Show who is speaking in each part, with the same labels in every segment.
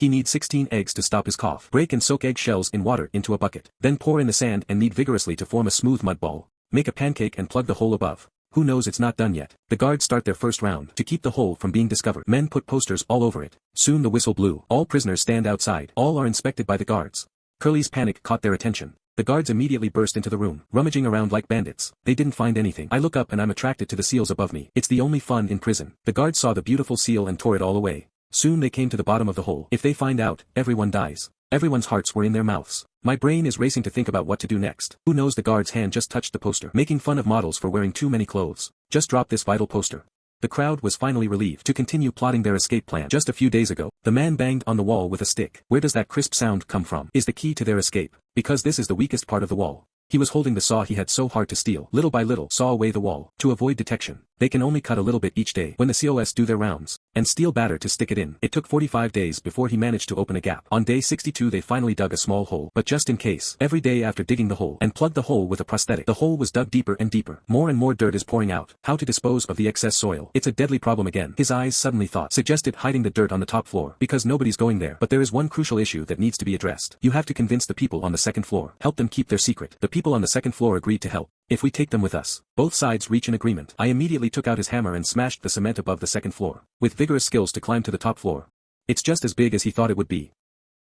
Speaker 1: He needs 16 eggs to stop his cough. Break and soak egg shells in water into a bucket. Then pour in the sand and knead vigorously to form a smooth mud ball. Make a pancake and plug the hole above. Who knows, it's not done yet. The guards start their first round. To keep the hole from being discovered, men put posters all over it. Soon the whistle blew. All prisoners stand outside. All are inspected by the guards. Curly's panic caught their attention. The guards immediately burst into the room, rummaging around like bandits. They didn't find anything. I look up and I'm attracted to the seals above me. It's the only fun in prison. The guards saw the beautiful seal and tore it all away. Soon they came to the bottom of the hole. If they find out, everyone dies. Everyone's hearts were in their mouths. My brain is racing to think about what to do next. Who knows, the guard's hand just touched the poster, making fun of models for wearing too many clothes. Just drop this vital poster. The crowd was finally relieved to continue plotting their escape plan. Just a few days ago, the man banged on the wall with a stick. Where does that crisp sound come from? Is the key to their escape. Because this is the weakest part of the wall. He was holding the saw he had so hard to steal. Little by little, saw away the wall. To avoid detection, they can only cut a little bit each day when the COS do their rounds, and steal batter to stick it in. It took 45 days before he managed to open a gap. On day 62 they finally dug a small hole, but just in case. Every day after digging the hole and plugged the hole with a prosthetic, the hole was dug deeper and deeper. More and more dirt is pouring out. How to dispose of the excess soil? It's a deadly problem again. His eyes suddenly thought suggested hiding the dirt on the top floor, because nobody's going there. But there is one crucial issue that needs to be addressed. You have to convince the people on the second floor. Help them keep their secret. The people on the second floor agreed to help. If we take them with us, both sides reach an agreement. I immediately took out his hammer and smashed the cement above the second floor, with vigorous skills to climb to the top floor. It's just as big as he thought it would be.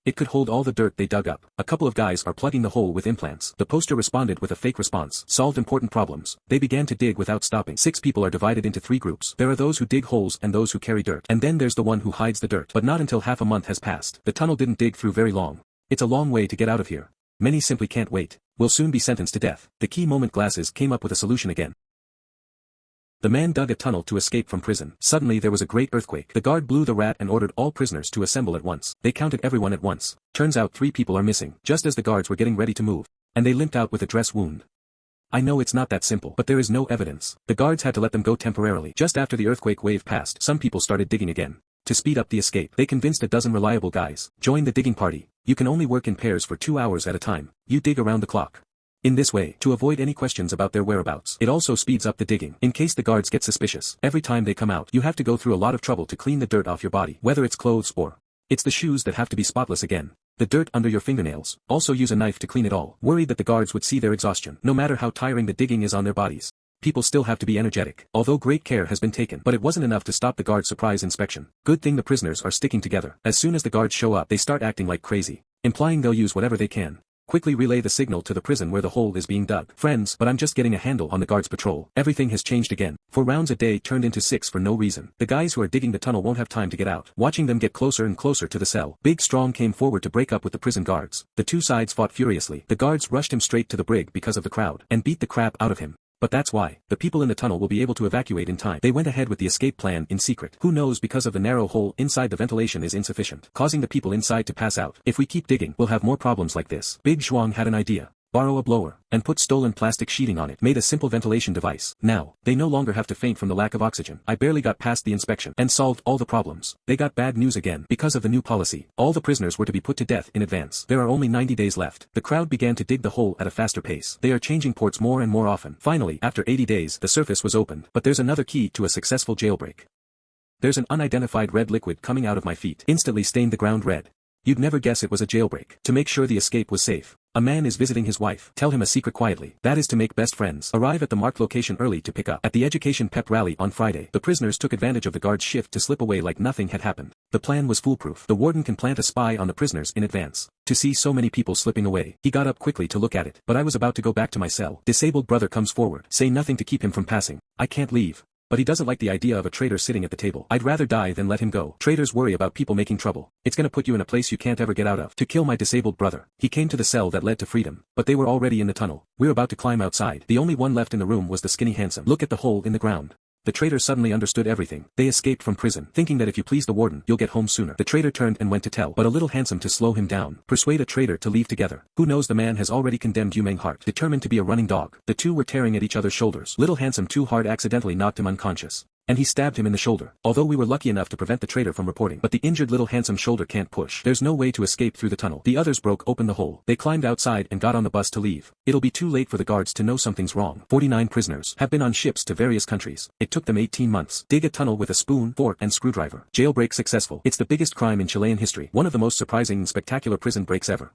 Speaker 1: It could hold all the dirt they dug up. A couple of guys are plugging the hole with implants. The poster responded with a fake response. Solved important problems. They began to dig without stopping. 6 people are divided into 3 groups. There are those who dig holes and those who carry dirt. And then there's the one who hides the dirt. But not until half a month has passed. The tunnel didn't dig through very long. It's a long way to get out of here. Many simply can't wait. Will soon be sentenced to death. The key moment glasses came up with a solution again. The man dug a tunnel to escape from prison. Suddenly there was a great earthquake. The guard blew the rat and ordered all prisoners to assemble at once. They counted everyone at once. Turns out 3 people are missing. Just as the guards were getting ready to move, and they limped out with a dress wound. I know it's not that simple, but there is no evidence. The guards had to let them go temporarily. Just after the earthquake wave passed, some people started digging again. To speed up the escape, they convinced a dozen reliable guys. Join the digging party. You can only work in pairs for 2 hours at a time. You dig around the clock. In this way, to avoid any questions about their whereabouts, it also speeds up the digging. In case the guards get suspicious, every time they come out, you have to go through a lot of trouble to clean the dirt off your body, whether it's clothes or it's the shoes that have to be spotless again. The dirt under your fingernails. Also use a knife to clean it all. Worried that the guards would see their exhaustion. No matter how tiring the digging is on their bodies, people still have to be energetic. Although great care has been taken, but it wasn't enough to stop the guard's surprise inspection. Good thing the prisoners are sticking together. As soon as the guards show up, they start acting like crazy, implying they'll use whatever they can. Quickly relay the signal to the prison where the hole is being dug. Friends, but I'm just getting a handle on the guards' patrol. Everything has changed again. 4 rounds a day turned into 6 for no reason. The guys who are digging the tunnel won't have time to get out. Watching them get closer and closer to the cell, Big Strong came forward to break up with the prison guards. The 2 sides fought furiously. The guards rushed him straight to the brig because of the crowd, and beat the crap out of him. But that's why. The people in the tunnel will be able to evacuate in time. They went ahead with the escape plan in secret. Who knows, because of the narrow hole inside, the ventilation is insufficient, causing the people inside to pass out. If we keep digging, we'll have more problems like this. Big Zhuang had an idea. Borrow a blower, and put stolen plastic sheeting on it. Made a simple ventilation device. Now, they no longer have to faint from the lack of oxygen. I barely got past the inspection, and solved all the problems. They got bad news again. Because of the new policy, all the prisoners were to be put to death in advance. There are only 90 days left. The crowd began to dig the hole at a faster pace. They are changing ports more and more often. Finally, after 80 days, the surface was opened. But there's another key to a successful jailbreak. There's an unidentified red liquid coming out of my feet. Instantly stained the ground red. You'd never guess it was a jailbreak. To make sure the escape was safe, a man is visiting his wife. Tell him a secret quietly. That is to make best friends. Arrive at the marked location early to pick up. At the education pep rally on Friday, the prisoners took advantage of the guard's shift to slip away like nothing had happened. The plan was foolproof. The warden can plant a spy on the prisoners in advance. To see so many people slipping away, he got up quickly to look at it. But I was about to go back to my cell. Disabled brother comes forward. Say nothing to keep him from passing. I can't leave. But he doesn't like the idea of a traitor sitting at the table. I'd rather die than let him go. Traitors worry about people making trouble. It's gonna put you in a place you can't ever get out of. To kill my disabled brother. He came to the cell that led to freedom. But they were already in the tunnel. We're about to climb outside. The only one left in the room was the skinny handsome. Look at the hole in the ground. The traitor suddenly understood everything. They escaped from prison, thinking that if you please the warden, you'll get home sooner. The traitor turned and went to tell, but a little handsome to slow him down. Persuade a traitor to leave together. Who knows, the man has already condemned Yu Meng Heart, determined to be a running dog. The two were tearing at each other's shoulders. Little handsome too hard accidentally knocked him unconscious. And he stabbed him in the shoulder. Although we were lucky enough to prevent the traitor from reporting. But the injured little handsome shoulder can't push. There's no way to escape through the tunnel. The others broke open the hole. They climbed outside and got on the bus to leave. It'll be too late for the guards to know something's wrong. 49 prisoners have been on ships to various countries. It took them 18 months. Dig a tunnel with a spoon, fork and screwdriver. Jailbreak successful. It's the biggest crime in Chilean history. One of the most surprising and spectacular prison breaks ever.